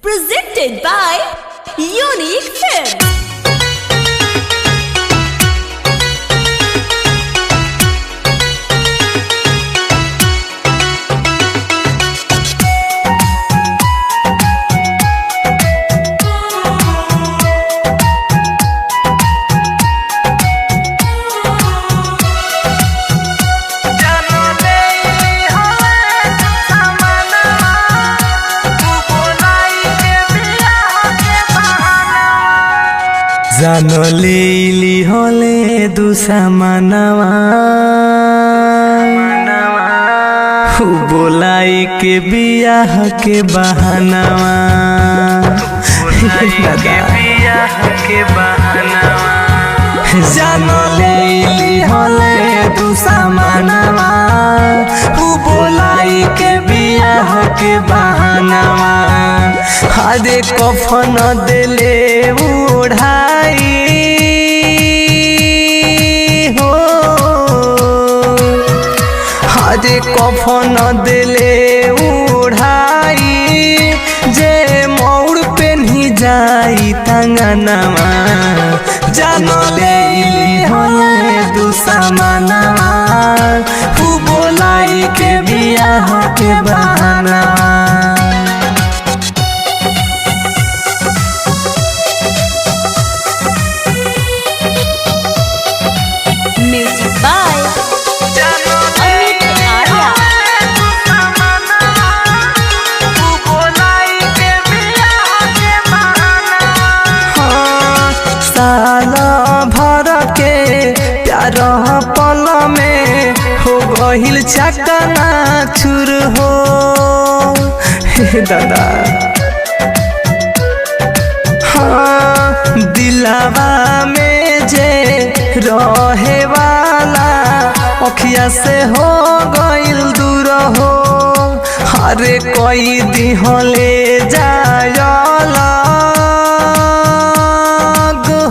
Presented by Unique Films. जानो लेली होले दूसरा मनवा बोलाई के बियाह के बहानवा जानो लेली होले दूसरा मनवा बोलाई के बियाह के बहानवा हरे कफन दिले उड़ाई हो हरे कफन दिले उड़ाई जे मोड़ पेन्ही जाई तंगनवा जानो लेली होले दुश्मनवा बोलाई के बियाह के बहाना Music by Amit Arya. साल भर के प्यार पल में हो गहिल चकना चुर हो हे दादा हाँ दिलावा में जे रहे वाला अखिया से हो गइल दूर हो हरे कोई दिहले जायल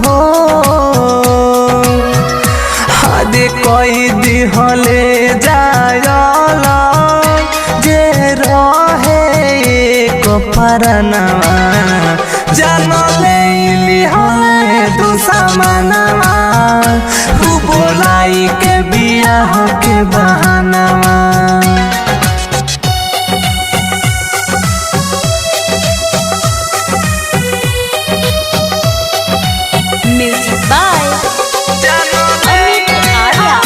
हो हरे कोई दिहले जायल जे रहे एक परनवा जानो लेली होले दुश्मनवा बोलाई के बियाह के बहानवा Music by Amit Arya.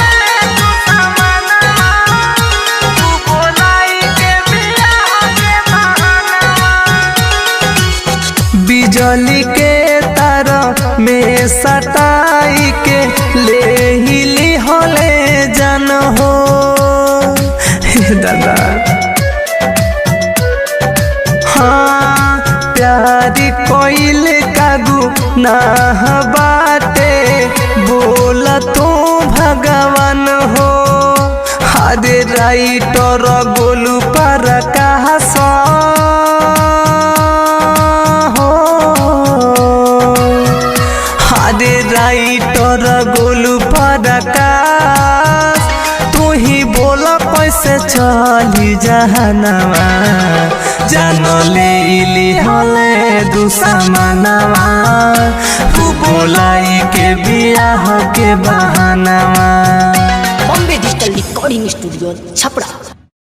बिजली के तार में सटाई के ले हिली होले जन हो हे दादा हाँ प्यारी कोइल कागू ना बाटे बोल तू भगवान हो हरे राइटर गोलू पर कहा हरे राइटर गोलू पड़कास तू ही बोल कैसे चली जहनवा जानो लेली होले दुश्मनवा बोलाई के बियाह के बहानवा Bombay Digital Recording Studio, Chapra.